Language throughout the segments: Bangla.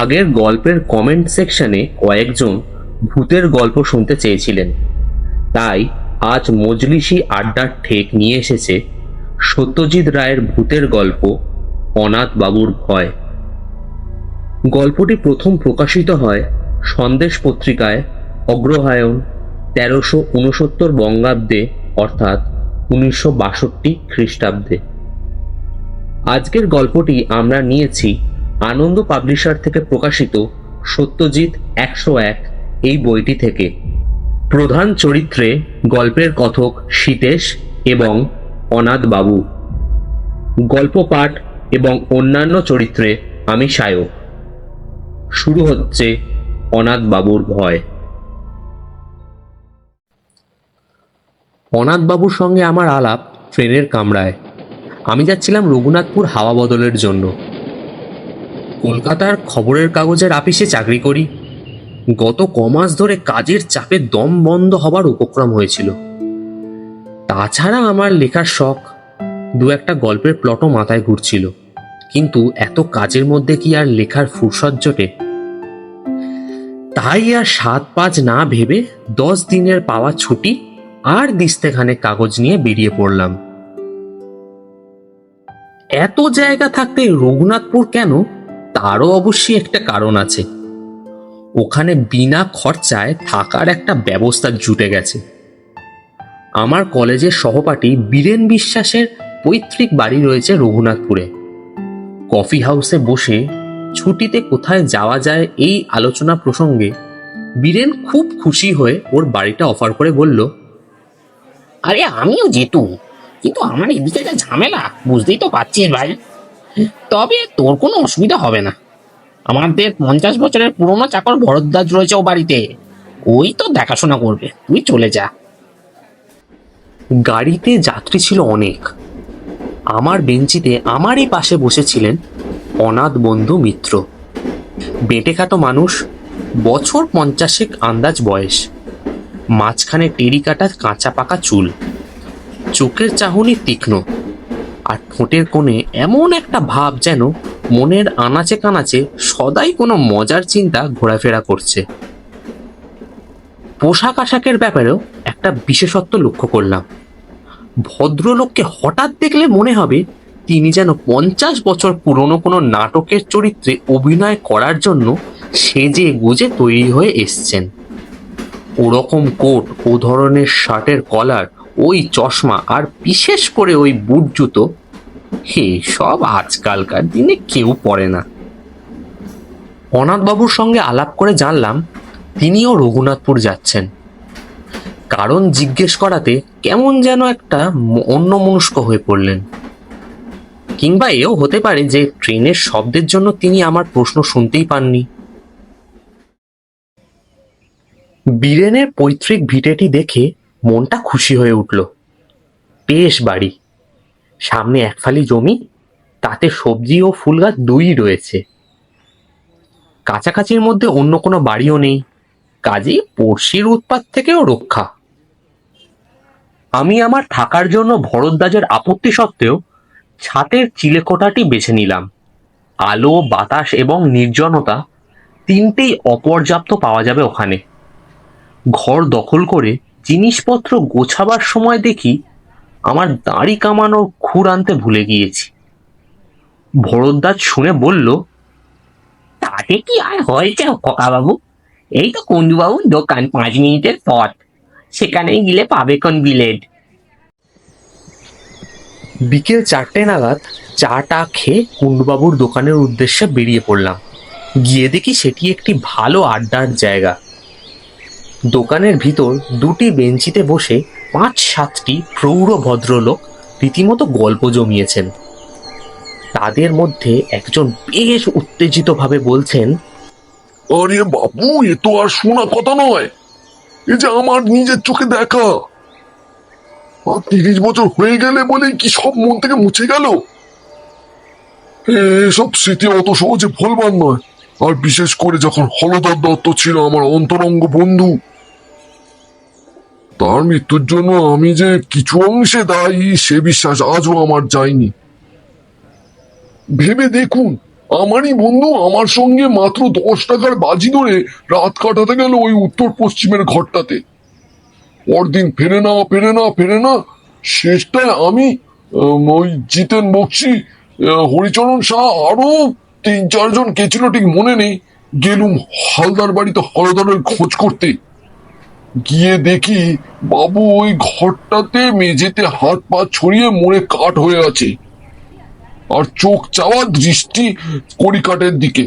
আগের গল্পের কমেন্ট সেকশনে কয়েকজন ভূতের গল্প শুনতে চেয়েছিলেন, তাই আজ মজলিসি আড্ডার ঠেক নিয়ে এসেছে সত্যজিৎ রায়ের ভূতের গল্প অনাথ বাবুর ভয়। গল্পটি প্রথম প্রকাশিত হয় সন্দেশ পত্রিকায় অগ্রহায়ণ 1369 বঙ্গাব্দে, অর্থাৎ 1962 খ্রিস্টাব্দে। আজকের গল্পটি আমরা নিয়েছি আনন্দ পাবলিশার থেকে প্রকাশিত সত্যজিৎ 101 এই বইটি থেকে। প্রধান চরিত্রে গল্পের কথক সীতেশ এবং অনাথ বাবু, গল্প পাঠ এবং অন্যান্য চরিত্রে আমি সায়ক। শুরু হচ্ছে অনাথ বাবুর ভয়। অনাথ বাবুর সঙ্গে আমার আলাপ ট্রেনের কামরায়। আমি যাচ্ছিলাম রঘুনাথপুর হাওয়া বদলের জন্য। কলকাতার খবরের কাগজের আপিসে চাকরি করি। গত কমাস ধরে কাজের চাপে দম বন্ধ হবার উপক্রম হয়েছিল। তাছাড়া আমার লেখার শখ, দু একটা গল্পের প্লটও মাথায় ঘুরছিল, কিন্তু এত কাজের মধ্যে কি আর লেখার ফুরসত জোটে? তাই আর 7-5 না ভেবে 10 দিনের পাওয়া ছুটি আর দিস্তেখানে কাগজ নিয়ে বেরিয়ে পড়লাম। এত জায়গা থাকতে রঘুনাথপুর কেন, তারও অবশ্যই একটা কারণ আছে। ওখানে বিনা খরচায় থাকার একটা ব্যবস্থা জুটে গেছে। আমার কলেজের সহপাঠী বীরেন বিশ্বাসের পৈতৃক বাড়ি রয়েছে রঘুনাথপুরে। কফি হাউসে বসে ছুটিতে কোথায় যাওয়া যায় এই আলোচনা প্রসঙ্গে বীরেন খুব খুশি হয়ে ওর বাড়িটা অফার করে বলল, আরে আমিও যেতুম, কিন্তু আমার এদিকে যা ঝামেলা বুঝতেই তো পারছিস ভাই। তবে তোর কোনো অসুবিধা হবে না, আমাদের 50 বছরের পুরোনো চাকর ভরদ্বাজ রয়েছে ও বাড়িতে, ওই তো দেখাশোনা করবে, তুই চলে যা। গাড়িতে যাত্রী ছিল অনেক। আমার বেঞ্চিতে আমারই পাশে বসেছিলেন অনাথ বন্ধু মিত্র। বেঁটেখাটো মানুষ, বছর 50 আন্দাজ বয়স, মাঝখানে টেরি কাটা কাঁচা পাকা চুল, চোখের চাহনি তীক্ষ্ণ, আর ঠোঁটের কোণে এমন একটা ভাব যেন মনের আনাচে কানাচে সদাই কোনো মজার চিন্তা ঘোরাফেরা করছে। পোশাক আশাকের ব্যাপারেও একটা বিশেষত্ব লক্ষ্য করলাম। ভদ্রলোককে হঠাৎ দেখলে মনে হবে তিনি যেন 50 বছর পুরনো কোনো নাটকের চরিত্রে অভিনয় করার জন্য সেজে গুজে তৈরি হয়ে এসছেন। ওরকম কোট, ও ধরনের শার্টের কলার, ওই চশমা, আর বিশেষ করে ওই বুট জুতো, সব আজকালকার দিনে কেউ পরে না। অনাথবাবুর সঙ্গে আলাপ করে জানলাম তিনিও রঘুনাথপুর যাচ্ছেন। কারণ জিজ্ঞেস করাতে কেমন যেন একটা অন্যমনস্ক হয়ে পড়লেন। কিংবা এও হতে পারে যে ট্রেনের শব্দের জন্য তিনি আমার প্রশ্ন শুনতেই পাননি। বীরেনের পৈতৃক ভিটেটি দেখে মনটা খুশি হয়ে উঠল। বেশ বাড়ি, সামনে এক ফালি জমি, তাতে সবজি ও ফুল গাছ দুই রয়েছে। কাছাকাছির মধ্যে অন্য কোনো বাড়িও নেই, কাজেই পড়শির উৎপাত থেকেও রক্ষা। আমি আমার থাকার জন্য ভরদ্বাজের আপত্তি সত্ত্বেও ছাতের চিলেকোঠাটি বেছে নিলাম। আলো, বাতাস এবং নির্জনতা তিনটেই অপর্যাপ্ত পাওয়া যাবে ওখানে। ঘর দখল করে জিনিসপত্র গোছাবার সময় দেখি আমার দাড়ি কামানোর খুর আনতে ভুলে গিয়েছি। ভরদ্বাজ শুনে বলল, তাতে কি আর হয়েছে খোকাবাবু, এই তো কুঞ্জুবাবুর দোকান 5 মিনিটের পথ, সেখানেই গেলে পাবে কোন বিলেট। বিকেল 4টে নাগাদ চাটা খেয়ে কুণ্ডুবাবুর দোকানের উদ্দেশ্যে বেরিয়ে পড়লাম। গিয়ে দেখি সেটি একটি ভালো আড্ডার জায়গা। দোকানের ভিতর দুটি বেঞ্চিতে বসে 5-7টি প্রৌঢ় ভদ্রলোক রীতিমতো গল্প জমিয়েছেন। তাদের মধ্যে একজন বেশ উত্তেজিত ভাবে বলছেন, আরে বাবু, এ তো আর শোনা কথা নয়, এ যে আমার নিজের চোখে দেখা। 30 বছর হয়ে গেলে বলে কি সব মন থেকে মুছে গেল? এসব স্মৃতি অত সহজে ভুলবার নয়, আর বিশেষ করে যখন হলধর দত্ত ছিল আমার অন্তরঙ্গ বন্ধু। তার মৃত্যুর জন্য আমি যে কিছু অংশে দায়ী সে বিশ্বাস আজও আমার যায়নি। ভেবে দেখুন, আমারই বন্ধু আমার সঙ্গে মাত্র 10 টাকার বাজি ধরে রাত কাটাতে গেল ওই উত্তর পশ্চিমের ঘরটাতে। পরদিন ফেরে না ফেরে না ফেরে না, শেষটায় আমি ওই জিতেন বক্সি, হরিচরণ শাহ, আরো 3-4 জন কে ছিল ঠিক মনে নেই, গেলুম হালদার বাড়িতে হলদরের খোঁজ করতে। গিয়ে দেখি বাবু ওই ঘরটাতে মেঝেতে হাত পা ছড়িয়ে মরে কাঠ হয়ে আছে, আর চোখ চাওয়া দৃষ্টি কড়িকাঠের দিকে।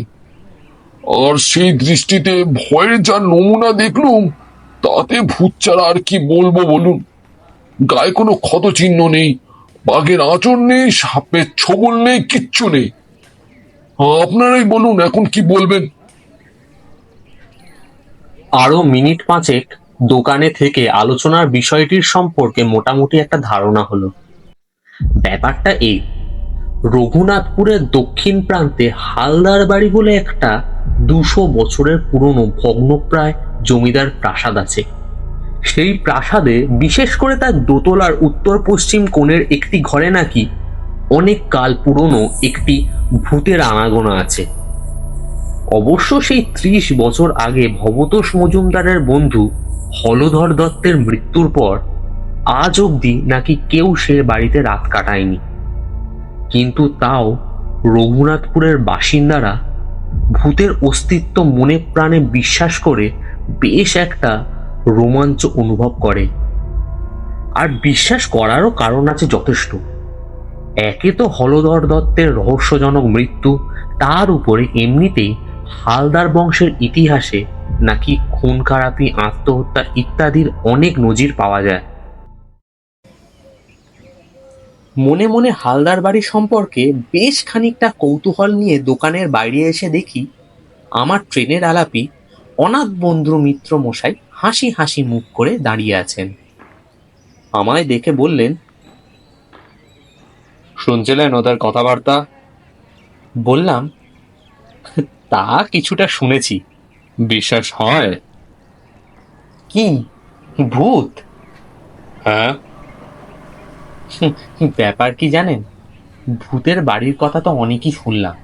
আর সেই দৃষ্টিতে ভয়ের যা নমুনা দেখলুম, তাতে ভূত ছাড়া আর কি বলবো বলুন। গায়ে কোনো ক্ষত চিহ্ন নেই, বাঘের আঁচড় নেই, সাপের ছোবল নেই, কিচ্ছু নেই। আপনারাই বলুন এখন কি বলবেন। আরো মিনিট পাঁচেক দোকানে থেকে আলোচনার বিষয়টির সম্পর্কে মোটামুটি একটা ধারণা হলো। ব্যাপারটা এই, রঘুনাথপুরের দক্ষিণ প্রান্তে হালদার বাড়ি বলে একটা 200 বছরের পুরনো ভগ্নপ্রায় জমিদার প্রাসাদ আছে। সেই প্রাসাদে বিশেষ করে তার দোতলার উত্তর পশ্চিম কোণের একটি ঘরে নাকি অনেক কাল পুরনো একটি ভূতের আনাগোনা আছে। অবশ্য সেই 30 বছর আগে ভবতোষ মজুমদারের বন্ধু হলধর দত্তের মৃত্যুর পর আজ অবধি নাকি কেউ সে বাড়িতে রাত কাটায়নি। কিন্তু তাও রঘুনাথপুরের বাসিন্দারা ভূতের অস্তিত্ব মনে প্রাণে বিশ্বাস করে বেশ একটা রোমাঞ্চ অনুভব করে। আর বিশ্বাস করারও কারণ আছে যথেষ্ট। একে তো হলধর দত্তের রহস্যজনক মৃত্যু, তার উপরে এমনিতেই হালদার বংশের ইতিহাসে নাকি খুন খারাপি, আত্মহত্যা ইত্যাদির অনেক নজির পাওয়া যায়। মনে মনে হালদার বাড়ি সম্পর্কে বেশ খানিকটা কৌতূহল নিয়ে দোকানের বাইরে এসে দেখি আমার ট্রেনের আলাপি অনাথ বন্ধু মিত্র মশাই হাসি হাসি মুখ করে দাঁড়িয়ে আছেন। আমায় দেখে বললেন, শুনছিলেন ওদের কথাবার্তা? বললাম, তা কিছুটা শুনেছি। বিশ্বাস হয়? কি ভূত? হ্যাঁ। ব্যাপার কি জানেন, ভূতের বাড়ির কথা তো অনেকই শুনলাম,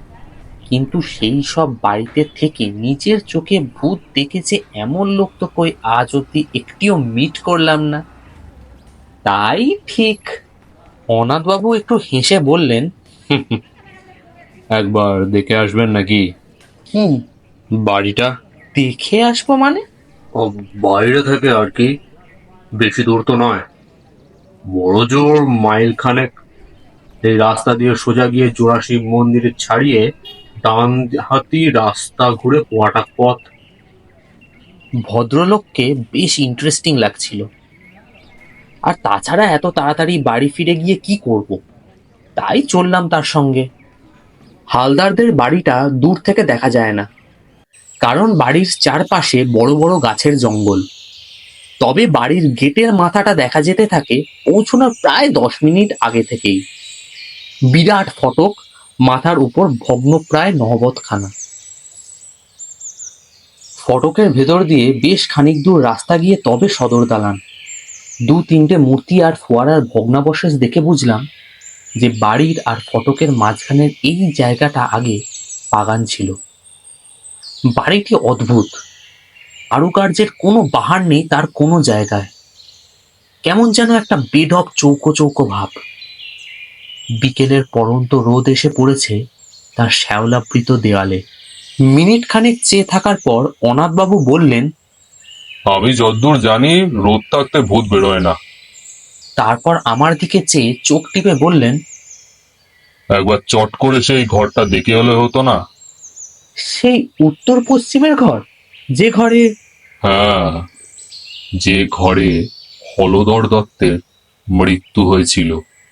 কিন্তু সেই সব বাড়িতে থেকে নিজের চোখে ভূত দেখেছে এমন লোক তো কই আজ অব্দি একটিও মিট করলাম না। তাই ঠিক। অনাথবাবু একটু হেসে বললেন, একবার দেখে আসবেন নাকি? কি বাড়িটা? দেখে আসবো মানে? ও, বাইরে থেকে আর কি, বেশি দূর তো নয়, বড় জোর মাইল খানেক। এই রাস্তা দিয়ে সোজা গিয়ে জোড়াশিব মন্দিরে ছাড়িয়ে ডান হাতি রাস্তা ঘুরে পোয়াটাক পথ। ভদ্রলোককে বেশ ইন্টারেস্টিং লাগছিল। আর তাছাড়া এত তাড়াতাড়ি বাড়ি ফিরে গিয়ে কি করব, তাই চললাম তার সঙ্গে। হালদারদের বাড়িটা দূর থেকে দেখা যায় না, কারণ বাড়ির চারপাশে বড় বড় গাছের জঙ্গল। তবে বাড়ির গেটের মাথাটা দেখা যেতে থাকে পৌঁছানোর প্রায় 10 মিনিট আগে থেকেই। বিরাট ফটক, মাথার উপর ভগ্নপ্রায় নহবতখানা। ফটকের ভেতর দিয়ে বেশ খানিক দূর রাস্তা গিয়ে তবে সদর দালান। 2-3টে মূর্তি আর ফোয়ারার ভগ্নাবশেষ দেখে বুঝলাম যে বাড়ির আর ফটকের মাঝখানের এই জায়গাটা আগে বাগান ছিল। বাড়িটি অদ্ভুত, কারুকার্যের কোনো বাহার নেই তার কোনো জায়গায়। কেমন যেন একটা বেঢপ চৌকো চৌকো ভাব। বিকেলের পড়ন্ত রোদ এসে পড়েছে তার শ্যাওলাবৃত দেওয়ালে। মিনিট খানেক চেয়ে থাকার পর অনাথবাবু বললেন, আমি যতদূর জানি রোদ থাকতে ভূত বেরোয় না। তারপর আমার দিকে চেয়ে চোখ টিপে বললেন, একবার চট করে সেই ঘরটা দেখে হলে হতো না? সেই উত্তর পশ্চিমের ঘর, যে ঘরে? হ্যাঁ, যে ঘরে হলধর দত্তের মৃত্যু হয়েছিল।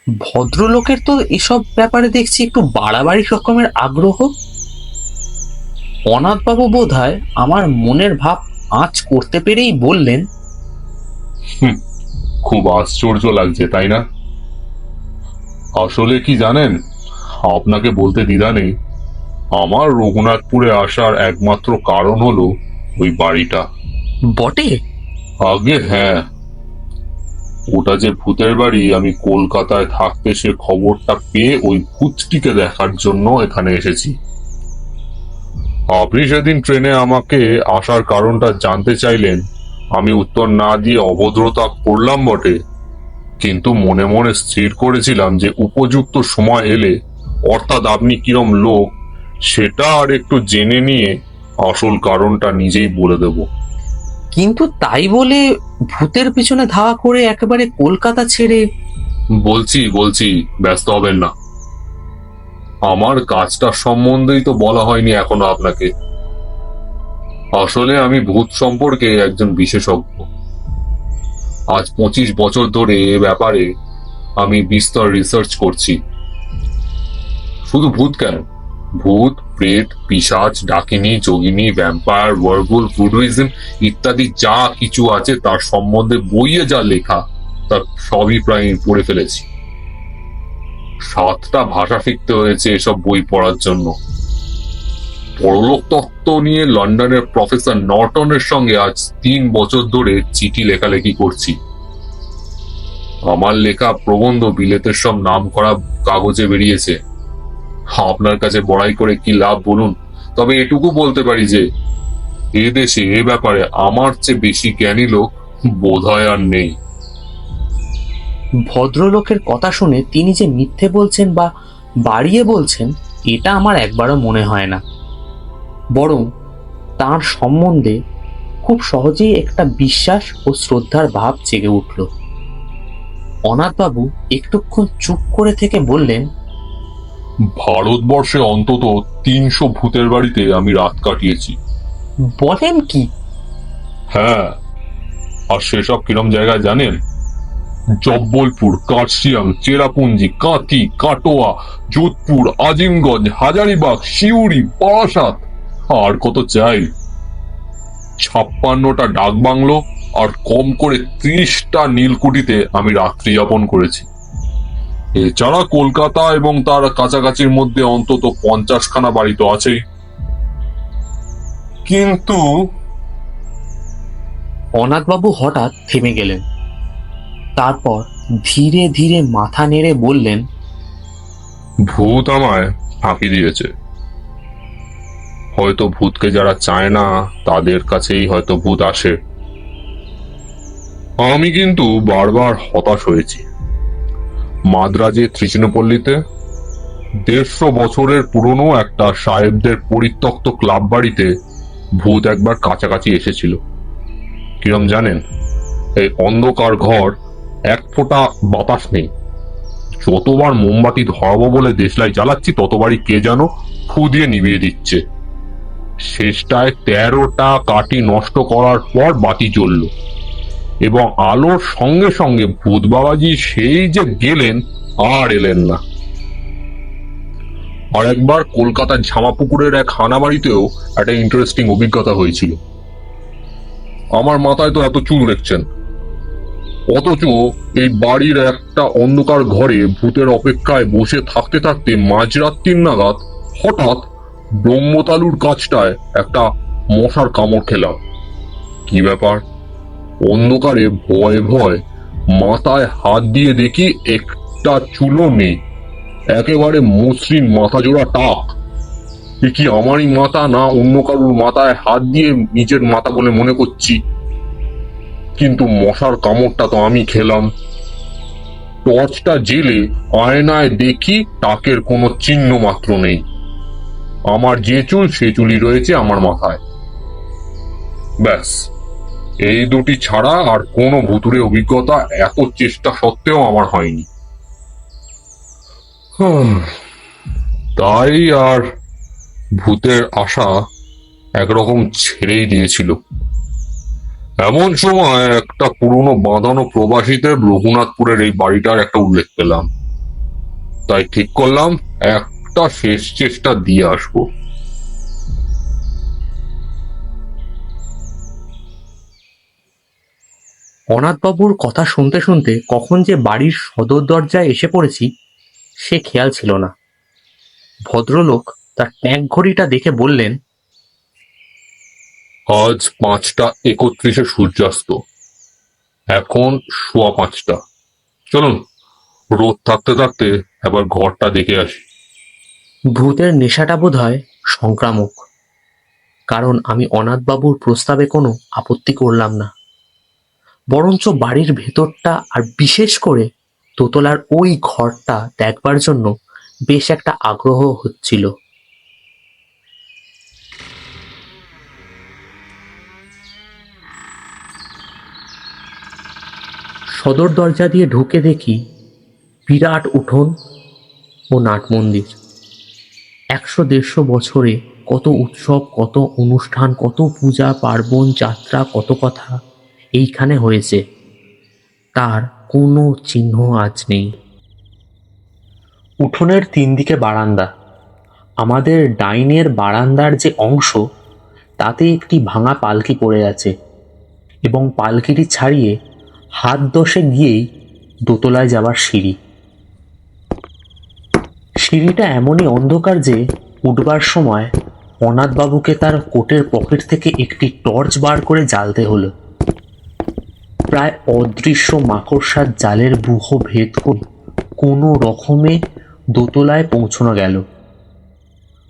ভদ্রলোকের তো এসব ব্যাপারে দেখছি একটু বাড়াবাড়ি রকমের আগ্রহ। অনাথবাবু বোধহয় আমার মনের ভাব আঁচ করতে পেরেই বললেন, খুব আশ্চর্য লাগছে তাই না? আসলে কি জানেন, আপনাকে বলতে দ্বিধা নেই, আমার রঘুনাথপুরে আসার একমাত্র কারণ হলো ওই বাড়িটা। বটে? আগে হ্যাঁ, ওটা যে ভূতের বাড়ি আমি কলকাতায় থাকতে সে খবরটা পেয়ে ওই ভূতটিকে দেখার জন্য এখানে এসেছি। আপনি সেদিন ট্রেনে আমাকে আসার কারণটা জানতে চাইলেন, আমি উত্তর না দিয়ে অভদ্রতা করলাম বটে, কিন্তু মনে মনে স্থির করেছিলাম যে উপযুক্ত সময় এলে, অর্থাৎ আপনি কিরম লোক সেটা আর একটু জেনে নিয়ে আসল কারণটা নিজেই বলে দেব। কিন্তু তাই বলে ভূতের পিছনে ধাওয়া করে একেবারে কলকাতা ছেড়ে? বলছি বলছি, ব্যস্ত হবেন না। আমার কাজটা সম্বন্ধেই তো বলা হয়নি এখনো আপনাকে। আসলে আমি ভূত সম্পর্কে একজন বিশেষজ্ঞ। আজ 25 বছর ধরে এ ব্যাপারে আমি বিস্তর রিসার্চ করছি। শুধু ভূত কেন, ভূত, প্রেত, পিশাচ, ডাকিনী, যোগিনী, ভ্যাম্পায়ার, ওয়ারবুলফ, ভুডুইজম ইত্যাদি যা কিছু আছে তার সম্বন্ধে বইয়ে যা লেখা তার সবই প্রায় পড়ে ফেলেছি। 7টা ভাষা শিখতে হয়েছে এসব বই পড়ার জন্য। পরলোক তত্ত্ব নিয়ে লন্ডনের প্রফেসর নর্টনের সঙ্গে আজ 3 বছর ধরে চিঠি লেখালেখি করছি। আমার লেখা প্রবন্ধ বিলেতের সব নাম করা কাগজে বেরিয়েছে। আপনার কাছে বড়াই করে কি লাভ বলুন? তবে এটুকু বলতে পারি যে এ দেশে এ ব্যাপারে আমার চেয়ে বেশি জ্ঞানী লোক বোধহয় আর নেই। ভদ্রলোকের কথা শুনে তিনি যে মিথ্যে বলছেন বা বাড়িয়ে বলছেন এটা আমার একবারও মনে হয় না। বরং তার সম্বন্ধে খুব সহজেই একটা বিশ্বাস ও শ্রদ্ধার ভাব জেগে উঠল। অনাথবাবু একটুক্ষণ চুপ করে থেকে বললেন, ভারতবর্ষে অন্তত 300 ভূতের বাড়িতে আমি রাত কাটিয়েছি। বলেন কি? হ্যাঁ, আর সেসব কিরম জায়গায় জানেন? জব্বলপুর, কার্শিয়াং, চেরাপুঞ্জি, কাঁথি, কাটোয়া, যোধপুর, আজিমগঞ্জ, হাজারিবাগ, সিউড়ি, বারাসাত, আর কত চাই। 56টা ডাক বাংলো আর কম করে 30টা নীলকুঠিতে আমি রাত্রি যাপন করেছি। এছাড়া কলকাতা এবং তার কাছাকাছির মধ্যে অন্তত 50খানা বাড়ি তো আছেই। কিন্তু অনাথবাবু হঠাৎ থেমে গেলেন। তারপর ধীরে ধীরে মাথা নেড়ে বললেন, ভূত আমায় ফাঁকি দিয়েছে। হয়তো ভূতকে যারা চায় না তাদের কাছেই হয়তো ভূত আসে। আমি কিন্তু বারবার হতাশ হয়েছি। মাদ্রাজে ত্রিচিনপল্লীতে 150 বছরের পুরনো একটা সাহেবদের পরিত্যক্ত ক্লাব বাড়িতে ভূত একবার কাছাকাছি এসেছিল। কিরম জানেন? এই অন্ধকার ঘর, এক ফোঁটা বাতাস নেই। যতবার মোমবাতি ধরাবো বলে দেশলাই জ্বালাচ্ছি ততবারই কে যেন ফু দিয়ে নিভিয়ে দিচ্ছে। শেষটায় 13টা কাঠি নষ্ট করার পর বাতি জ্বলল এবং আলোর সঙ্গে সঙ্গে ভূত বাবাজি সেই যে গেলেন আর এলেন না। আর একবার কলকাতার ঝামাপুকুরের এক হানা বাড়িতেও একটা ইন্টারেস্টিং অভিজ্ঞতা হয়েছিল। আমার মাথায় তো এত চুল দেখছেন, অথচ এই বাড়ির একটা অন্ধকার ঘরে ভূতের অপেক্ষায় বসে থাকতে থাকতে মাঝরাত্রির নাগাদ হঠাৎ ব্রহ্মতালুর গাছটায় একটা মশার কামড় খেলাম। কি ব্যাপার? অন্ধকারে ভয়ে ভয়ে মাথায় হাত দিয়ে দেখি একটা চুলও নেই, একেবারে মসৃণ মাথা জোড়া টাক। এ কি আমারই মাথা না অন্য কারুর মাথায় হাত দিয়ে নিজের মাথা বলে মনে করছি? কিন্তু মশার কামড়টা তো আমি খেলাম। টর্চটা জেলে আয়নায় দেখি টাকের কোনো চিহ্ন মাত্র নেই। আমার যে চুল সে চুলই রয়েছে আমার মাথায়। ব্যাস, এই দুটি ছাড়া আর কোনো ভুতুড়ে অভিজ্ঞতা এত চেষ্টা সত্ত্বেও আমার হয়নি। তাই আর ভূতের আশা একরকম ছেড়েই দিয়েছিল। এমন সময় একটা পুরনো বাঁধানো প্রবাসীতে রঘুনাথপুরের এই বাড়িটার একটা উল্লেখ পেলাম। তাই ঠিক করলাম একটা শেষ চেষ্টা দিয়ে আসবো। অনাথবাবুর কথা শুনতে শুনতে কখন যে বাড়ির সদর দরজায় এসে পড়েছি সে খেয়াল ছিল না। ভদ্রলোক তার ট্যাঙ্ক ঘড়িটা দেখে বললেন, আজ 5টা 31 সূর্যাস্ত। এখন 5:15। চলুন, রোদ থাকতে থাকতে এবার ঘরটা দেখে আসি। ভূতের নেশাটা বোধ হয় সংক্রামক, কারণ আমি অনাথবাবুর প্রস্তাবে কোনো আপত্তি করলাম না, বরঞ্চ বাড়ির ভেতরটা আর বিশেষ করে দোতলার ওই ঘরটা দেখবার জন্য বেশ একটা আগ্রহ হচ্ছিল। সদর দরজা দিয়ে ঢুকে দেখি বিরাট উঠোন ও নাট মন্দির। 100-150 বছরে কত উৎসব, কত অনুষ্ঠান, কত পূজা পার্বণ, যাত্রা, কত কথা এইখানে হয়েছে, তার কোনো চিহ্ন আজ নেই। উঠোনের 3 দিকে বারান্দা। আমাদের ডাইনের বারান্দার যে অংশ, তাতে একটি ভাঙা পালকি পড়ে আছে এবং পালকিটি ছাড়িয়ে হাত 10 গিয়েই দোতলায় যাবার সিঁড়ি। সিঁড়িটা এমনই অন্ধকার যে উঠবার সময় অনাথবাবুকে তার কোটের পকেট থেকে একটি টর্চ বার করে জ্বালতে হলো। প্রায় অদৃশ্য মাকড়সার জালের বুহ ভেদ করে কোনো রকমে দোতলায় পৌঁছানো গেল।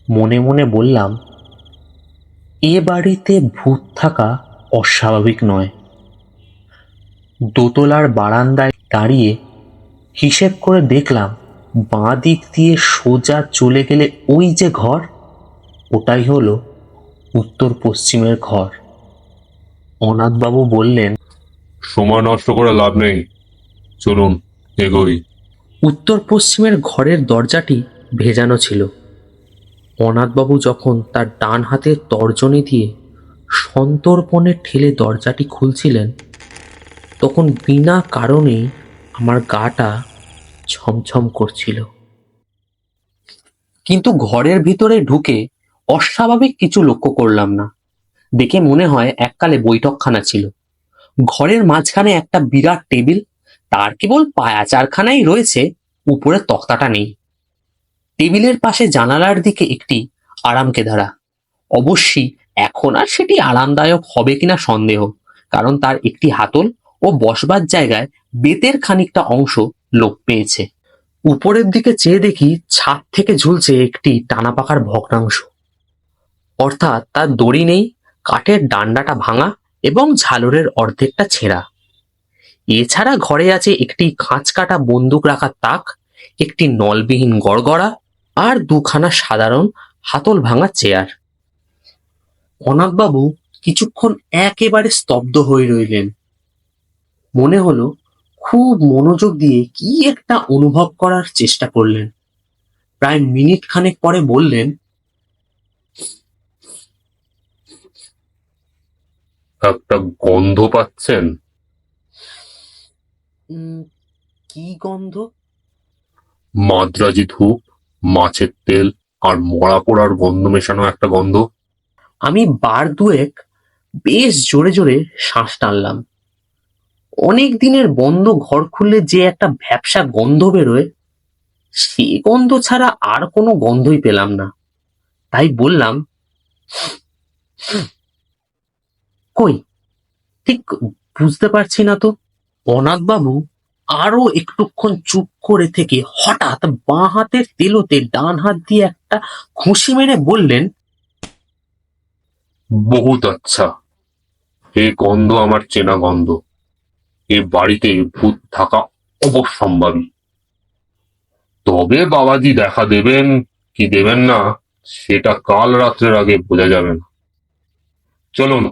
মনে মনে বললাম, এ বাড়িতে ভূত থাকা অস্বাভাবিক নয়। দোতলার বারান্দায় দাঁড়িয়ে হিসেব করে দেখলাম, বাঁ দিক দিয়ে সোজা চলে গেলে ওই যে ঘর, ওটাই হলো উত্তর পশ্চিমের ঘর। অনাথবাবু বললেন, সময় নষ্ট করে লাভ নেই, চলুন এগোই। উত্তর পশ্চিমের ঘরের দরজাটি ভেজানো ছিল। অনাথবাবু যখন তার ডান হাতের তর্জনী দিয়ে সন্তর্পণে ঠেলে দরজাটি খুলছিলেন, তখন বিনা কারণেই আমার গাটা ছমছম করছিল। কিন্তু ঘরের ভিতরে ঢুকে অস্বাভাবিক কিছু লক্ষ্য করলাম না। দেখে মনে হয় এককালে বৈঠকখানা ছিল। ঘরের মাঝখানে একটা বিরাট টেবিল, তার কেবল পায়া চারখানাই রয়েছে, উপরে তক্তাটা নেই। টেবিলের পাশে জানালার দিকে একটি আরামকেদারা। অবশ্যই এখন আর সেটি আরামদায়ক হবে কিনা সন্দেহ, কারণ তার একটি হাতল ও বসবার জায়গায় বেতের খানিকটা অংশ লোপ পেয়েছে। উপরের দিকে চেয়ে দেখি ছাদ থেকে ঝুলছে একটি টানা পাকার ভগ্নাংশ, অর্থাৎ তার দড়ি নেই, কাঠের ডান্ডাটা ভাঙা এবং ঝালরের অর্ধেকটা ছেঁড়া। এছাড়া ঘরে আছে একটি খাঁচ কাটা বন্দুক রাখার তাক, একটি নলবিহীন গড়গড়া আর 2খানা সাধারণ হাতল ভাঙা চেয়ার। অনাথবাবু কিছুক্ষণ একেবারে স্তব্ধ হয়ে রইলেন। মনে হলো খুব মনোযোগ দিয়ে কি একটা অনুভব করার চেষ্টা করলেন। প্রায় মিনিট খানেক পরে বললেন, একটা গন্ধ পাচ্ছেন? কি গন্ধ? মাদ্রাজি ধূপ, মাছের তেল আর মরা পোড়ার গন্ধ মেশানো একটা গন্ধ। আমি বার দুয়েক বেশ জোরে জোরে শ্বাস টানলাম। অনেক দিনের বন্ধ ঘর খুললে যে একটা ভ্যাপসা গন্ধ বেরোয়, সে গন্ধ ছাড়া আর কোনো গন্ধই পেলাম না। তাই বললাম, কই, ঠিক বুঝতে পারছি না তো। অনাথবাবু আরো একটুক্ষণ চুপ করে থেকে হঠাৎ বাঁ হাতের তেলোতে ডান হাত দিয়ে একটা খুশি মেরে বললেন, বহুত আচ্ছা, এ গন্ধ আমার চেনা গন্ধ। এ বাড়িতে ভূত থাকা অবশ্যম্ভাবী। তবে বাবাজি দেখা দেবেন কি দেবেন না, সেটা কাল রাত্রের আগে বোঝা যাবে না। চলুন।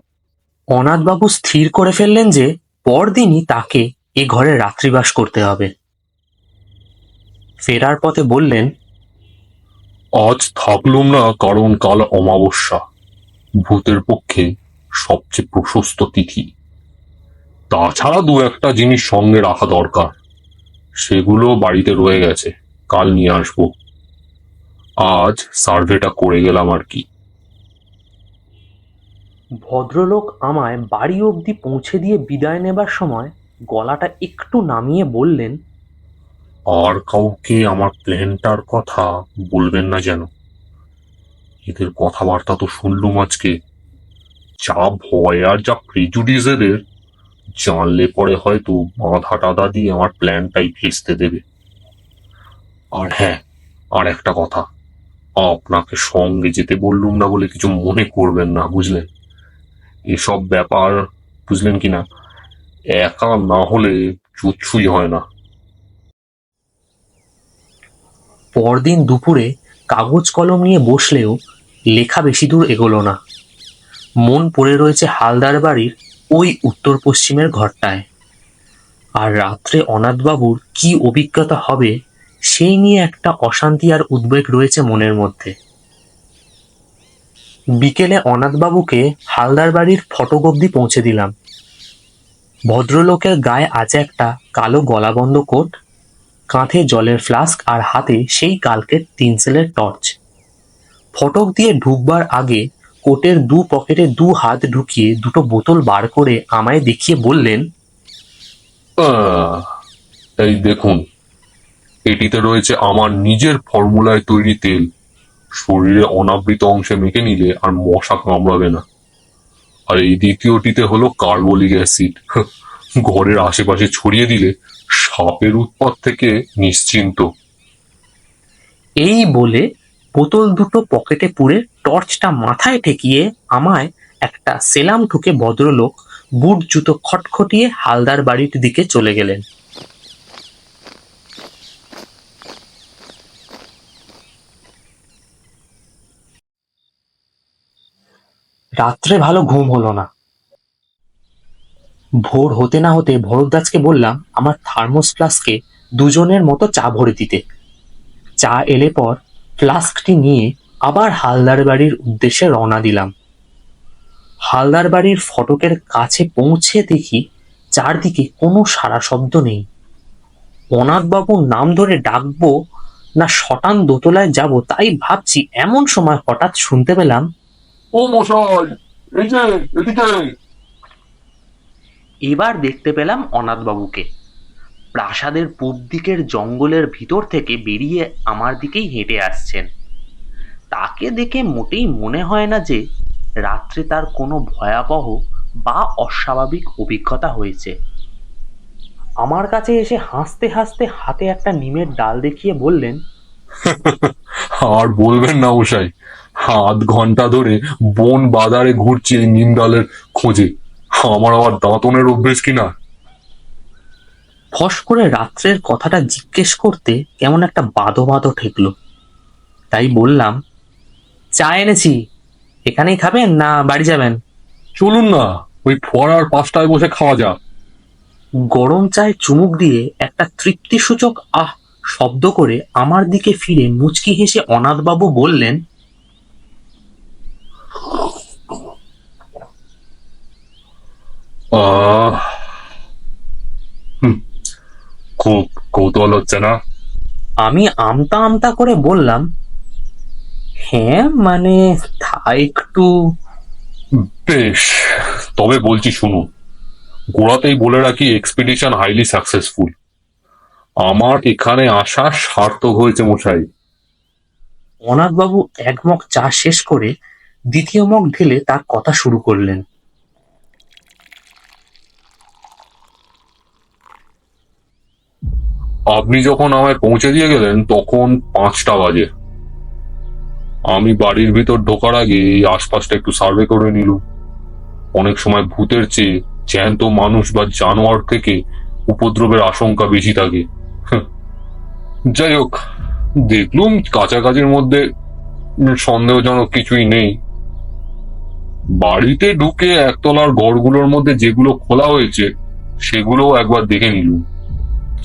অনাথবাবু স্থির করে ফেললেন যে পরদিনই তাকে এ ঘরে রাত্রিবাস করতে হবে। ফেরার পথে বললেন, আজ থাকলুম না, কারণ কাল অমাবস্যা, ভূতের পক্ষে সবচেয়ে প্রশস্ত তিথি। তাছাড়া 2-1টা জিনিস সঙ্গে রাখা দরকার, সেগুলো বাড়িতে রয়ে গেছে, কাল নিয়ে আসবো। আজ সার্ভেটা করে গেলাম আর কি। ভদ্রলোক আমায় বাড়ি অবধি পৌঁছে দিয়ে বিদায় নেবার সময় গলাটা একটু নামিয়ে বললেন, আর কাউকে আমার প্ল্যানটার কথা বলবেন না যেন। এদের কথাবার্তা তো শুনলুম আজকে, যা ভয় আর যা প্রেজুডিস এদের, জানলে পরে হয়তো মাথা টাথা দিয়ে আমার প্ল্যানটাই ভেস্তে দেবে। আর হ্যাঁ, আর একটা কথা, আপনাকে সঙ্গে যেতে বললুম না বলে কিছু মনে করবেন না, বুঝলেন? এসব ব্যাপার, বুঝলেন কি না, একা না হলে কিচ্ছুই হয় না। পরদিন দুপুরে কাগজ কলম নিয়ে বসলেও লেখা বেশি দূর এগোলো না। মন পড়ে রয়েছে হালদার বাড়ির ওই উত্তর পশ্চিমের ঘরটায়। আর রাত্রে অনাথবাবুর কি অভিজ্ঞতা হবে সেই নিয়ে একটা অশান্তি আর উদ্বেগ রয়েছে মনের মধ্যে। বিকেলে অনাথবাবুকে হালদার বাড়ির ফটক অব্দি পৌঁছে দিলাম। ভদ্রলোকের গায়ে আছে একটা কালো গলাবন্ধ কোট, কাঁধে জলের ফ্লাস্ক আর হাতে সেই কালকের 3 সেলের টর্চ। ফটক দিয়ে ঢুকবার আগে কোটের 2 পকেটে 2 হাত ঢুকিয়ে 2টো বোতল বার করে আমায় দেখিয়ে বললেন, এই দেখুন, এটিতে রয়েছে আমার নিজের ফর্মুলায় তৈরি তেল। শরীরে অনাবৃত অংশে মেখে নিলে আর মশা কামড়াবে না। আর এই দ্বিতীয়টিতে হলো কার্বলিক অ্যাসিড। ঘরের আশেপাশে ছড়িয়ে দিলে সাপের উৎপাত থেকে নিশ্চিন্ত। এই বলে বোতল 2টো পকেটে পুরে টর্চটা মাথায় ঠেকিয়ে আমায় একটা সেলাম ঠুকে ভদ্রলোক বুট জুতো খটখটিয়ে হালদার বাড়ির দিকে চলে গেলেন। রাত্রে ভালো ঘুম হলো না। ভোর হতে না হতে ভরদ্বাজকে বললাম আমার থার্মোস ফ্লাস্কে 2জনের মতো চা ভরে দিতে। চা এলে পর ফ্লাস্কটি নিয়ে আবার হালদার বাড়ির উদ্দেশ্যে রওনা দিলাম। হালদার বাড়ির ফটকের কাছে পৌঁছে দেখি চারদিকে কোনো সাড়া শব্দ নেই। অনাথবাবুর নাম ধরে ডাকবো না শটান দোতলায় যাব তাই ভাবছি, এমন সময় হঠাৎ শুনতে পেলাম, ও মশাই, এই যে এদিকে। এবার দেখতে পেলাম অনাথবাবুকে প্রাসাদের পূব দিকের জঙ্গলের ভিতর থেকে বেরিয়ে আমার দিকেই হেঁটে আসছেন। তাকে দেখে মোটেই মনে হয় না যে রাত্রে তার কোনো ভয়াবহ বা অস্বাভাবিক অভিজ্ঞতা হয়েছে। আমার কাছে এসে হাসতে হাসতে হাতে একটা নিমের ডাল দেখিয়ে বললেন, আর বলবেন না মশাই, 0.5 ঘন্টা ধরে বন বাজারে ঘুরছি এই নিম ডালের খোঁজে। আমার আবার দাঁতনের অভ্যেস কিনা। ফস করে রাত্রের কথাটা জিজ্ঞেস করতে কেমন একটা বাঁধো বাঁধো ঠেকলো। তাই বললাম, চা এনেছি, এখানেই খাবেন না বাড়ি যাবেন? চলুন না, ওই ফোয়ারার 5টায় বসে খাওয়া যাক। গরম চায় চুমুক দিয়ে একটা তৃপ্তিসূচক আহ শব্দ করে আমার দিকে ফিরে মুচকি হেসে অনাথবাবু বললেন, আহ খুব কৌতূহল হচ্ছে না? আমি আমতা আমতা করে বললাম, হ্যাঁ মানে তা একটু। বেশ, তবে বলছি শুনুন, গোড়াতেই বলে রাখি, এক্সপিডিশন হাইলি সাকসেসফুল। আমার এখানে আসা সার্থক হয়েছে মশাই। অনাথবাবু এক মগ চা শেষ করে দ্বিতীয় মগ ঢেলে তার কথা শুরু করলেন। আপনি যখন আমায় পৌঁছে দিয়ে গেলেন তখন 5টা বাজে। আমি বাড়ির ভিতর ঢোকার আগে এই আশপাশটা একটু সার্ভে করে নিলুম। অনেক সময় ভূতের চেয়ে জ্যান্ত মানুষ বা জানোয়ার থেকে উপদ্রবের আশঙ্কা বেশি থাকে। যাই হোক, দেখলুম কাছাকাছির মধ্যে সন্দেহজনক কিছুই নেই। বাড়িতে ঢুকে একতলার ঘরগুলোর মধ্যে যেগুলো খোলা হয়েছে সেগুলোও একবার দেখে নিলুম।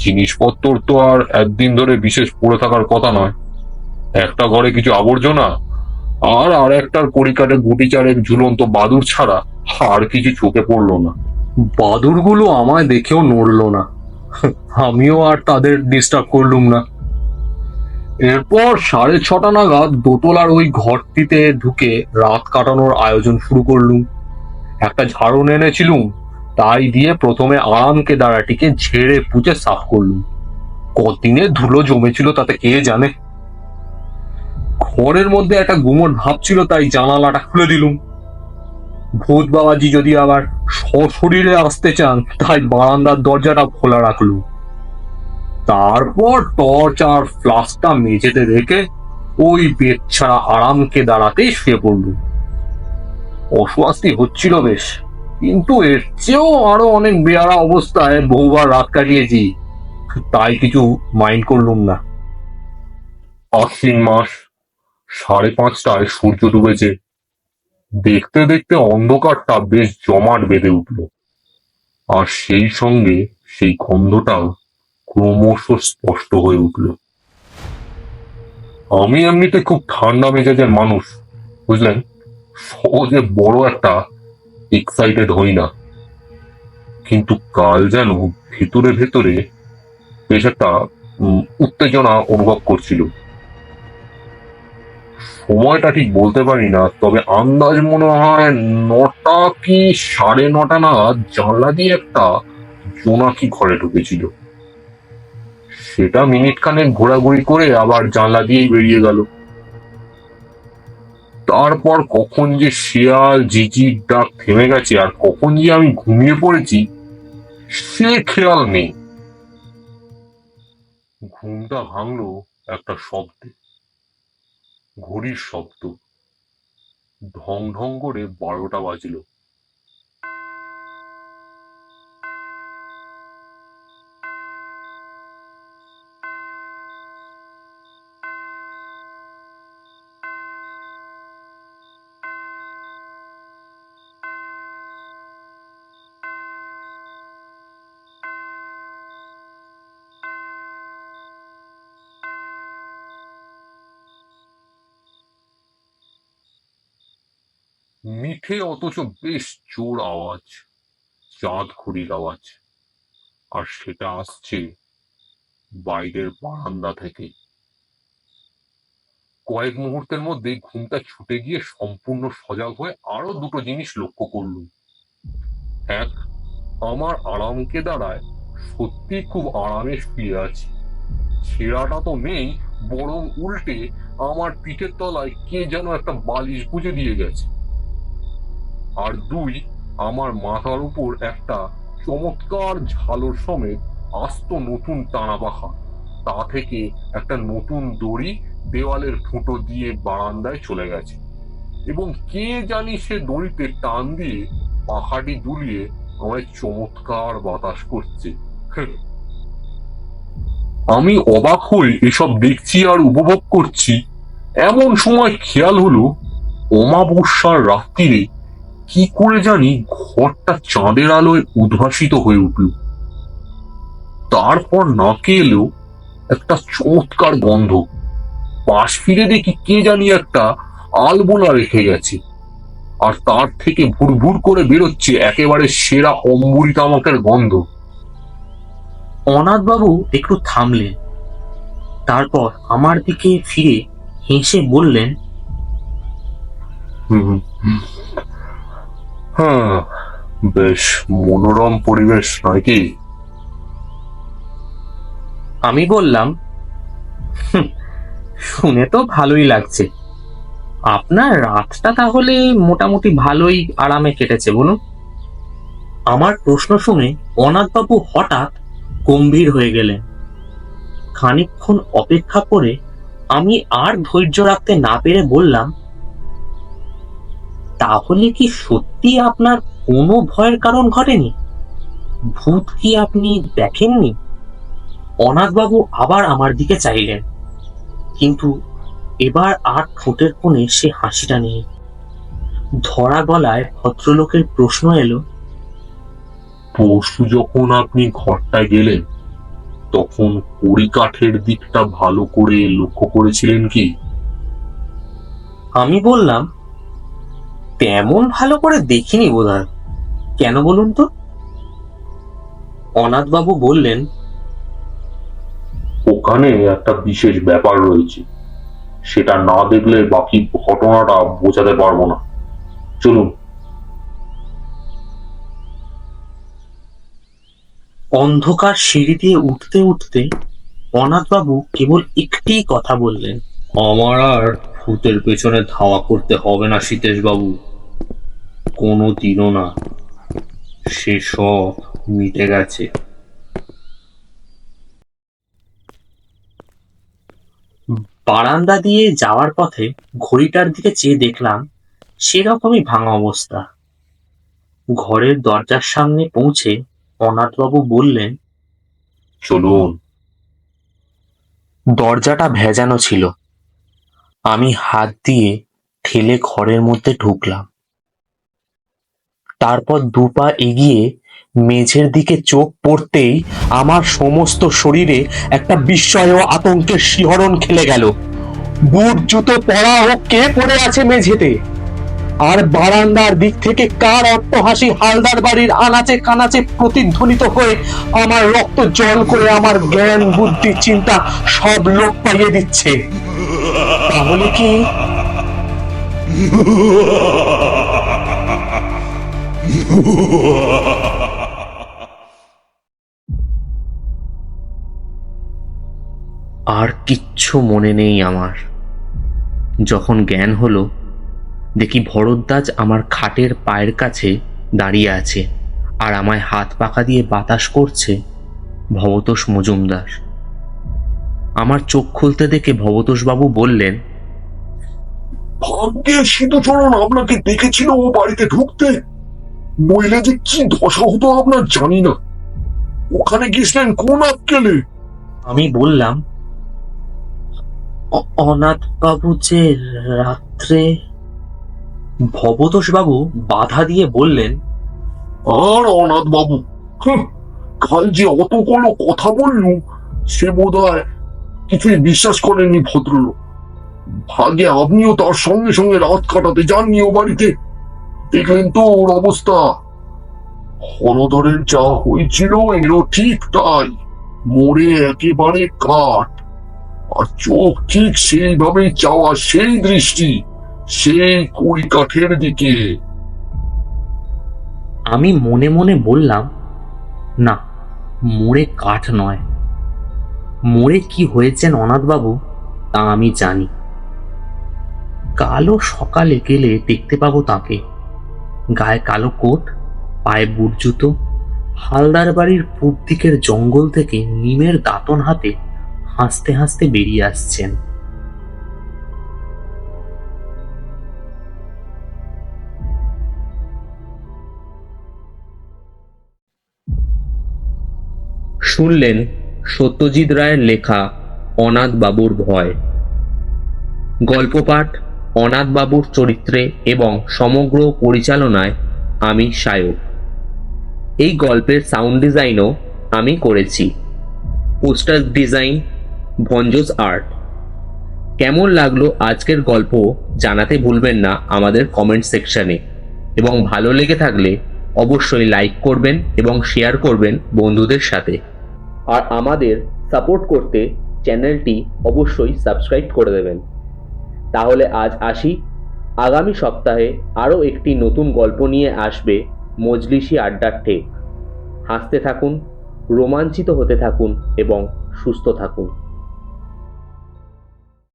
জিনিসপত্র তো আর একদিন ধরে বিশেষ পড়ে থাকার কথা নয়। একটা ঘরে কিছু আবর্জনা আর একটার কড়িকাটে গুটি চারেক ঝুলন্ত বাদুর ছাড়া আর কিছু চোখে পড়লো না। বাদুরগুলো আমায় দেখেও নড়লো না, আমিও আর তাদের ডিস্টার্ব করলুম না। এরপর 6:30 নাগাদ দোতলার ওই ঘরটিতে ঢুকে রাত কাটানোর আয়োজন শুরু করলুম। একটা ঝাড়ু এনেছিলুম, তাই দিয়ে প্রথমে আরামকে দাঁড়াটিকে ঝেড়ে পুঁচে সাফ করলুম। কদিনে ধুলো জমেছিল তাতে কে জানে। ঘরের মধ্যে একটা গুমোট ভাব ছিল, তাই জানালাটা খুলে দিলুম। ভূত বাবাজি যদি আবার সশরীরে আসতে চান, তাই বারান্দার দরজাটা খোলা রাখলো। তারপর টর্চ আর ফ্লাস্কটা মেঝেতে রেখে ওই বেড ছাড়া আরামকে দাঁড়াতেই শুয়ে পড়ল। অস্বস্তি হচ্ছিল বেশ, কিন্তু এর চেয়েও আরো অনেক বেয়ারা অবস্থায় বহুবার রাত কাটিয়েছি, তাই কিছু মাইন্ড করলুম না। আশ্বিন মাস, 5:30টায় সূর্য ডুবেছে। দেখতে দেখতে অন্ধকারটা বেশ জমাট বেঁধে উঠল, আর সেই সঙ্গে সেই গন্ধটাও ক্রমশ স্পষ্ট হয়ে উঠল। আমি এমনিতে খুব ঠান্ডা মেজাজের মানুষ, বুঝলেন, সহজে বড় একটা এক্সাইটেড হই না। কিন্তু কাল যেন ভেতরে ভেতরে বেশ একটা উত্তেজনা অনুভব করছিল। সময়টা ঠিক বলতে পারি না, তবে আন্দাজ মনে হয় 9টা কি 9:30 নাগাদ জানলা দিয়ে একটা জোনাকি ঘরে ঢুকেছিল। সেটা মিনিট খানেক ঘোরাঘুরি করে আবার জানলা দিয়েই বেরিয়ে গেল। তারপর কখন যে শিয়াল ঝিঝির ডাক থেমে গেছে আর কখন যে আমি ঘুমিয়ে পড়েছি সে খেয়াল নেই। ঘুমটা ভাঙলো একটা শব্দে, ঘড়ির শব্দ। ঢং ঢং করে 12টা বাজলো। মিঠে অথচ বেশ জোর আওয়াজ, চাঁদ ঘড়ির আওয়াজ, আর সেটা আসছে বাইরের বারান্দা থেকে। কয়েক মুহূর্তের মধ্যে ঘুমটা ছুটে গিয়ে সম্পূর্ণ সজাগ হয়ে আরো দুটো জিনিস লক্ষ্য করলুম। এক, আমার আরামকে দাঁড়ায় সত্যি খুব আরামে শুয়ে আছি। ছেঁড়াটা তো নেই, বরং উল্টে আমার পিঠের তলায় কে যেন একটা বালিশ গুঁজে দিয়ে গেছে। আর দুই, আমার মাথার উপর একটা চমৎকার ঝালর সমেত আস্ত নতুন টানা পাখা, তা থেকে একটা নতুন দড়ি দেওয়ালের ফুটো দিয়ে বারান্দায় চলে গেছে, এবং কে জানি সে দড়িতে টান দিয়ে পাখাটি দুলিয়ে আমায় চমৎকার বাতাস করছে। আমি অবাক হয়ে এসব দেখছি আর উপভোগ করছি। এমন সময় খেয়াল হলো অমাবস্যার রাত্রিরে কি করে জানি ঘরটা চাঁদের আলোয় উদ্ভাসিত হয়ে উঠল। তারপর নাকে এলো একটা চমৎকার গন্ধ। পাশ ফিরে দেখি কে জানি একটা আলবোলা রেখে গেছে, আর তার থেকে ভুর ভুর করে বেরোচ্ছে একেবারে সেরা অম্বুরি তামাকের গন্ধ। অনাথবাবু একটু থামলেন, তারপর আমার দিকে ফিরে হেসে বললেন, হ্যাঁ, বেশ মনোরম পরিবেশ নয় কি? আমি বললাম, শুনে তো ভালোই লাগছে। আপনার রাতটা তাহলে মোটামুটি ভালোই আরামে কেটেছে বলুন। আমার প্রশ্ন শুনে অনাথবাবু হঠাৎ গম্ভীর হয়ে গেলেন। খানিকক্ষণ অপেক্ষা করে আমি আর ধৈর্য রাখতে না পেরে বললাম, তাহলে কি সত্যি আপনার কোনো ভয়ের কারণ ঘটেনি? ভূত কি আপনি দেখেননি? অনাথবাবু আবার আমার দিকে চাইলেন, কিন্তু এবার আর ঠোঁটের কোণে সে হাসিটা নেই। ধরা গলায় ভদ্রলোকের প্রশ্ন এলো, পরশু যখন আপনি ঘরটায় গেলেন তখন কড়িকাঠের দিকটা ভালো করে লক্ষ্য করেছিলেন কি? আমি বললাম, তেমন ভালো করে দেখিনি বোধহয়। কেন বলুন তো? অনাথবাবু বললেন, ওখানে একটা বিশেষ ব্যাপার রয়েছে, সেটা না দেখলে বাকি ঘটনাটা বোঝাতে পারবো না। চলুন। অন্ধকার সিঁড়ি দিয়ে উঠতে উঠতে অনাথবাবু কেবল একটি কথা বললেন, আমার আর ভূতের পেছনে ধাওয়া করতে হবে না সীতেশ বাবু। কোনো দিনও না, সে সব মিটে গেছে। বারান্দা দিয়ে যাওয়ার পথে ঘড়িটার দিকে চেয়ে দেখলাম সেরকমই ভাঙা অবস্থা। ঘরের দরজার সামনে পৌঁছে অনাথবাবু বললেন, চলুন। দরজাটা ভেজানো ছিল। আমি হাত দিয়ে ঠেলে ঘরের মধ্যে ঢুকলাম। তারপর দুপা এগিয়ে মেঝের দিকে চোখ পড়তেই আমার সমস্ত শরীরে একটা বিস্ময় ও আতঙ্কের শিহরণ খেলে গেল। বুট জুতো পরা ও কে পড়ে আছে মেঝেতে, আর বারান্দার দিক থেকে কার অট্টহাসি হালদার বাড়ির আনাচে কানাচে প্রতিধ্বনিত হয়ে আমার রক্ত জল করে আমার জ্ঞান বুদ্ধি চিন্তা সব লোপ পাইয়ে দিচ্ছে। তাহলে কি আর কিচ্ছু মনে নেই আমার। যখন জ্ঞান হলো, দেখি ভরদ্বাজ আমার খাটের পায়ের কাছে দাঁড়িয়ে আছে, আর আমায় হাত পাকা দিয়ে বাতাস করছে ভবতোষ মজুমদার। আমার চোখ খুলতে দেখে ভবতোষবাবু বললেন, ভাগ্যে সিধুচরণ আপনাকে দেখেছিল ও বাড়িতে ঢুকতে, নইলে যে কি দশা হতো আপনার জানি না। ওখানে গেছিলেন কোন আক্কেলে? আমি বললাম, অনাথ বাবু যে রাত্রে। ভবতোষবাবু বাধা দিয়ে বললেন, আর অনাথ বাবু, কাল যে অত কোনো কথা বললুম, সে বোধহয় কিছুই বিশ্বাস করেননি ভদ্রলোক। ভাগ্যে আপনিও তার সঙ্গে সঙ্গে রাত কাটাতে যাননি ও বাড়িতে। দেখলেন তো ওর অবস্থা। হলধরের যা হয়েছিল এরও ঠিক তাই, মরে একেবারে কাঠ। আর চোখ ঠিক সেইভাবেই চাওয়া, সেই দৃষ্টি সেই কই কাঠের দিকে। আমি মনে মনে বললাম, না, মোড়ে কাঠ নয়। মোড়ে কি হয়েছেন অনাথবাবু তা আমি জানি। কালো সকালে গেলে দেখতে পাবো তাকে। গায়ে কালো কোট, পায়ে বুট জুতো, হালদার বাড়ির পূব দিকের জঙ্গল থেকে নিমের দাঁতন হাতে হাসতে হাসতে বেরিয়ে আসছেন। শুনলেন সত্যজিৎ রায়ের লেখা অনাথ বাবুর ভয়। গল্প পাঠ অনাথ বাবুর চরিত্রে এবং সমগ্র পরিচালনায় আমি সায়ক। এই গল্পের সাউন্ড ডিজাইনও আমি করেছি। পোস্টার ডিজাইন ভঞ্জস আর্ট। কেমন লাগলো আজকের গল্প জানাতে ভুলবেন না আমাদের কমেন্ট সেকশনে, এবং ভালো লেগে থাকলে অবশ্যই লাইক করবেন এবং শেয়ার করবেন বন্ধুদের সাথে। আর আমাদের সাপোর্ট করতে চ্যানেলটি অবশ্যই সাবস্ক্রাইব করে দেবেন। তাহলে আজ আসি। আগামী সপ্তাহে আরও একটি নতুন গল্প নিয়ে আসবে মজলিসি আড্ডার ঠেক। হাসতে থাকুন, রোমাঞ্চিত হতে থাকুন এবং সুস্থ থাকুন।